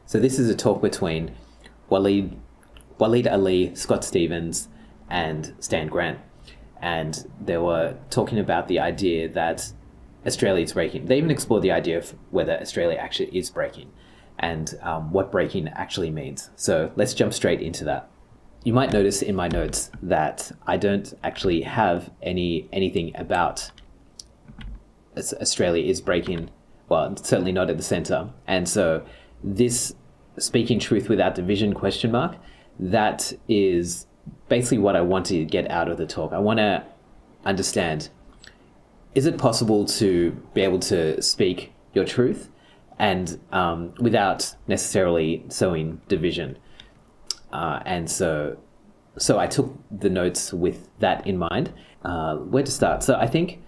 So this is a talk between Waleed Ali, Scott Stevens, and Stan Grant. And they were talking about the idea that Australia is breaking. They even explored the idea of whether Australia actually is breaking and what breaking actually means. So let's jump straight into that. You might notice in my notes that I don't actually have anything about Australia is breaking. Well, certainly not at the center. And so this speaking truth without division ? That is basically what I want to get out of the talk. I want to understand, is it possible to be able to speak your truth and without necessarily sowing division? And so I took the notes with that in mind. Where to start? So I think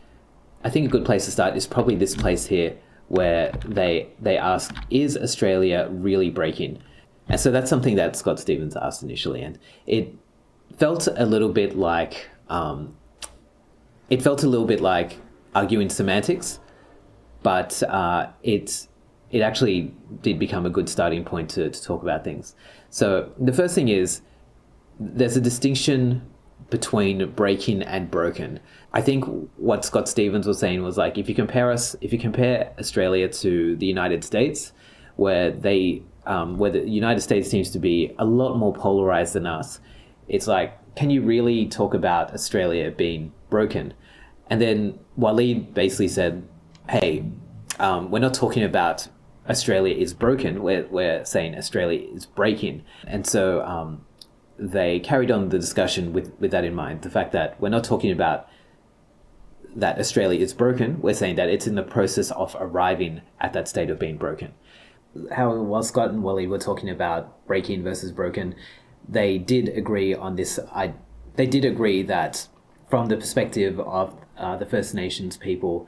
a good place to start is probably this place here, where they ask, is Australia really breaking? And so that's something that Scott Stevens asked initially, and it felt a little bit like arguing semantics, but it actually did become a good starting point to talk about things. So the first thing is, there's a distinction between breaking and broken. I think what Scott Stevens was saying was, like, if you compare Australia to the United States, where the United States seems to be a lot more polarized than us, it's like, can you really talk about Australia being broken? And then Waleed basically said, hey, we're not talking about Australia is broken, we're saying Australia is breaking. And so they carried on the discussion with that in mind, the fact that we're not talking about that Australia is broken, we're saying that it's in the process of arriving at that state of being broken. However, while Scott and Waleed were talking about breaking versus broken, they did agree on this. They did agree that from the perspective of the First Nations people,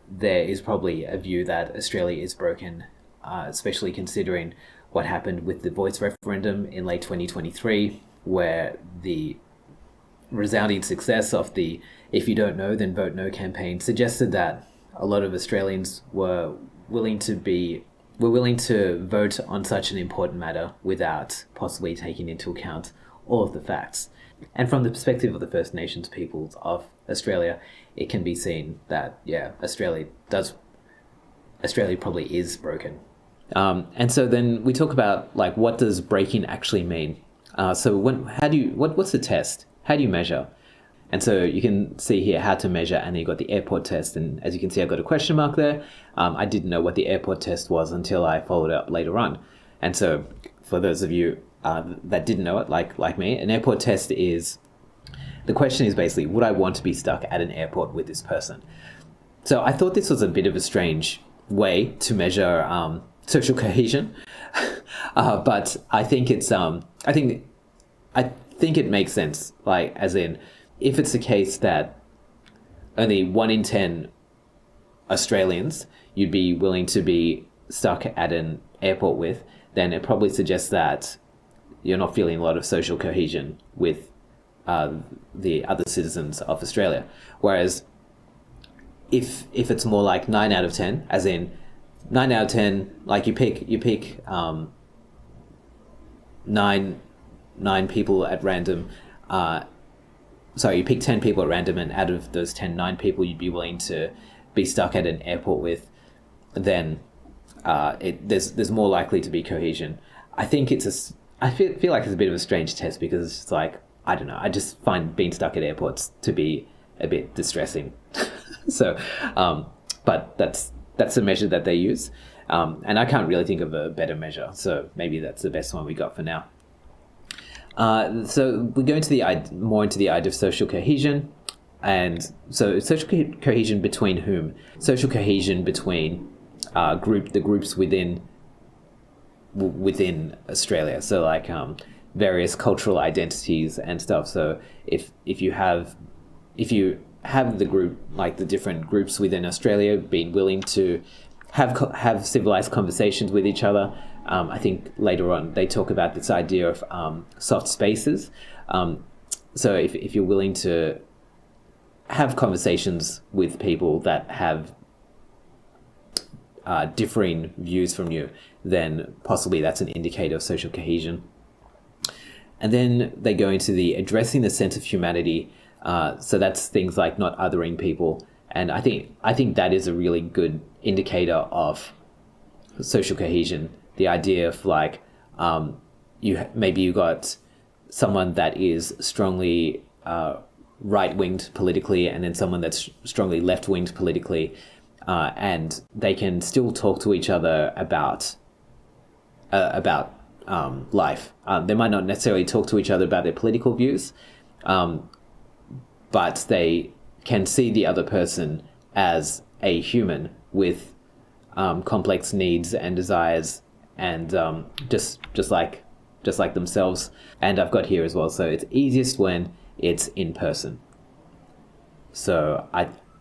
there is probably a view that Australia is broken, especially considering what happened with the Voice referendum in late 2023, where the resounding success of the "If you don't know, then vote no" campaign suggested that a lot of Australians were willing to vote on such an important matter without possibly taking into account all of the facts. And from the perspective of the First Nations peoples of Australia, it can be seen that, Australia probably is broken. And so then we talk about, like, what does breaking actually mean? What's the test? How do you measure? And so you can see here how to measure, and then you've got the airport test. And as you can see, I've got a question mark there. I didn't know what the airport test was until I followed up later on. And so for those of you that didn't know it, like me, an airport test is, the question is basically, would I want to be stuck at an airport with this person? So I thought this was a bit of a strange way to measure social cohesion, but I think it's I think it makes sense. Like, as in, if it's the case that only 1 in 10 Australians you'd be willing to be stuck at an airport with, then it probably suggests that you're not feeling a lot of social cohesion with the other citizens of Australia. Whereas if it's more like 9 out of 10, as in 9 out of 10, like you pick nine people at random. You pick 10 people at random, and out of those 9 people you'd be willing to be stuck at an airport with, then there's more likely to be cohesion. I think I feel like it's a bit of a strange test, because it's just like, I don't know, I just find being stuck at airports to be a bit distressing. So, but that's the measure that they use. And I can't really think of a better measure. So maybe that's the best one we got for now. So we go into more into the idea of social cohesion. And so social cohesion between whom? Social cohesion between the groups within Australia. So like various cultural identities and stuff. So if you have the group, like the different groups within Australia, being willing to have civilized conversations with each other. I think later on they talk about this idea of soft spaces. So if you're willing to have conversations with people that have differing views from you, then possibly that's an indicator of social cohesion. And then they go into the addressing the sense of humanity. So that's things like not othering people. And I think that is a really good indicator of social cohesion. The idea of like, you got someone that is strongly right-winged politically, and then someone that's strongly left-winged politically, and they can still talk to each other about life. They might not necessarily talk to each other about their political views, but they can see the other person as a human with complex needs and desires, and just like themselves. And I've got here as well. So it's easiest when it's in person. So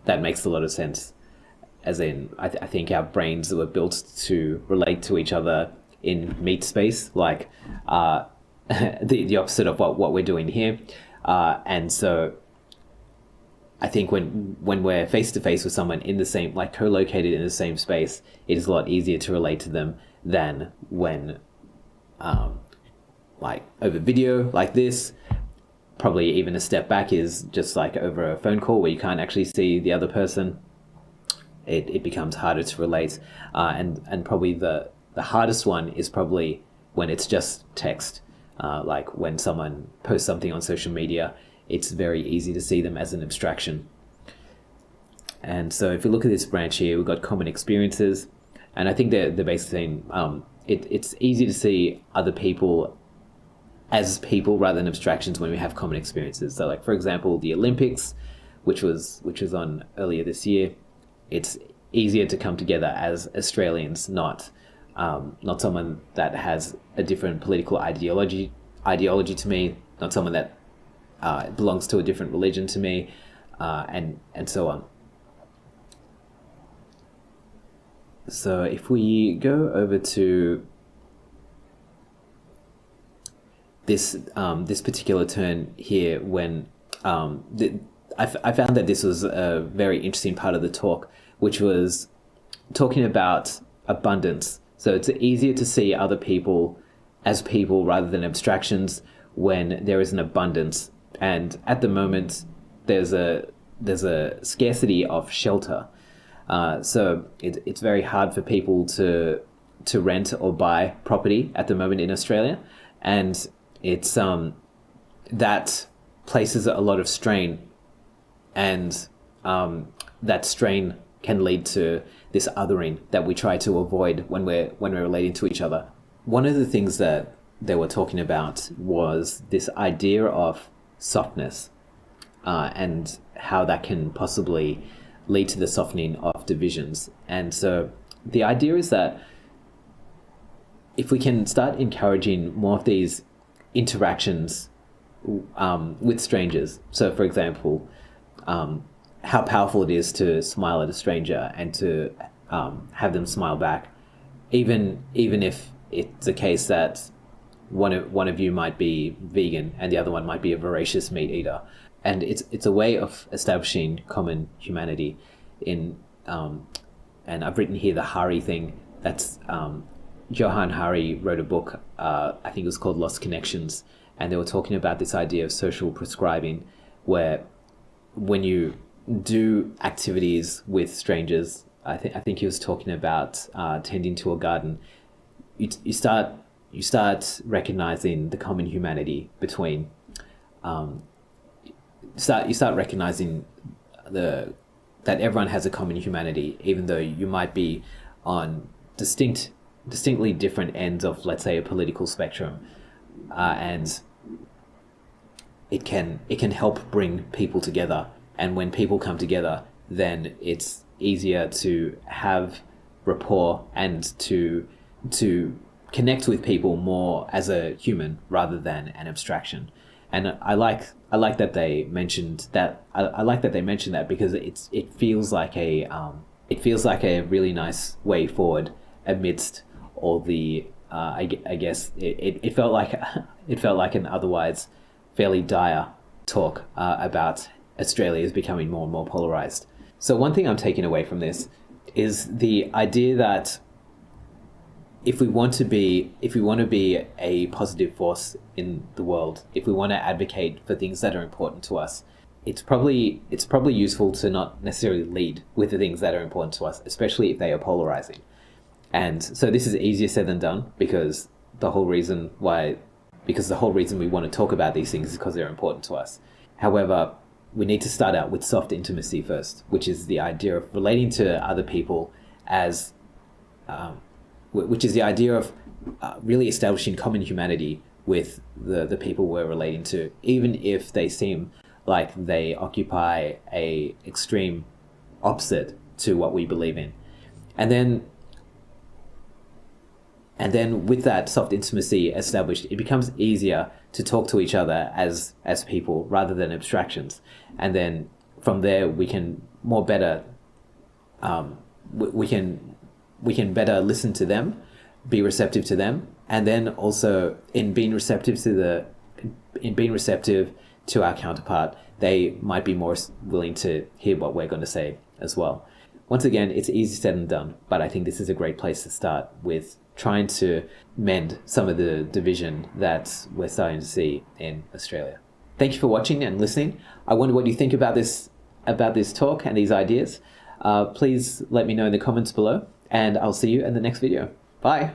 that makes a lot of sense. As in, I think our brains were built to relate to each other in meat space, like the opposite of what we're doing here. And so I think when we're face to face with someone in the same, like co-located in the same space, it is a lot easier to relate to them than when like over video like this. Probably even a step back is just like over a phone call where you can't actually see the other person. It becomes harder to relate, and probably the hardest one is probably when it's just text. Like when someone posts something on social media, it's very easy to see them as an abstraction. And so if you look at this branch here, we've got common experiences, and I think the basic thing, it's easy to see other people as people rather than abstractions when we have common experiences. So like, for example, the Olympics, which was on earlier this year, it's easier to come together as Australians, not someone that has a different political ideology to me, not someone that belongs to a different religion to me, and so on. So if we go over to this particular turn here, when I found that this was a very interesting part of the talk, which was talking about abundance. So it's easier to see other people as people rather than abstractions when there is an abundance. And at the moment, there's a scarcity of shelter. So it's very hard for people to rent or buy property at the moment in Australia, and it's that places a lot of strain, and that strain can lead to this othering that we try to avoid when we're relating to each other. One of the things that they were talking about was this idea of softness, and how that can possibly lead to the softening of divisions. And so the idea is that if we can start encouraging more of these interactions with strangers, so for example, how powerful it is to smile at a stranger and to have them smile back, even if it's a case that one of you might be vegan and the other one might be a voracious meat eater. And it's a way of establishing common humanity in, and I've written here the Hari thing. That's Johann Hari wrote a book, I think it was called Lost Connections, and they were talking about this idea of social prescribing, where when you do activities with strangers, I think he was talking about tending to a garden, you start recognizing the common humanity between. You start recognizing that everyone has a common humanity, even though you might be on distinctly different ends of, let's say, a political spectrum, and it can help bring people together. And when people come together, then it's easier to have rapport and to connect with people more as a human rather than an abstraction. And I like that they mentioned that. I like that they mentioned that because it feels like a really nice way forward amidst all the I guess it felt like an otherwise fairly dire talk about Australia is becoming more and more polarized. So one thing I'm taking away from this is the idea that if we want to be a positive force in the world, if we want to advocate for things that are important to us, it's probably useful to not necessarily lead with the things that are important to us, especially if they are polarizing. And so this is easier said than done, because the whole reason we want to talk about these things is because they're important to us. However, we need to start out with soft intimacy first, which is the idea of relating to other people as which is the idea of really establishing common humanity with the people we're relating to, even if they seem like they occupy a extreme opposite to what we believe in. And then with that soft intimacy established, it becomes easier to talk to each other as people rather than abstractions. And then from there, we can better listen to them, be receptive to them, and then also in being receptive to our counterpart, they might be more willing to hear what we're going to say as well. Once again, it's easy said than done, but I think this is a great place to start with trying to mend some of the division that we're starting to see in Australia. Thank you for watching and listening. I wonder what you think about this talk and these ideas. Please let me know in the comments below, and I'll see you in the next video. Bye.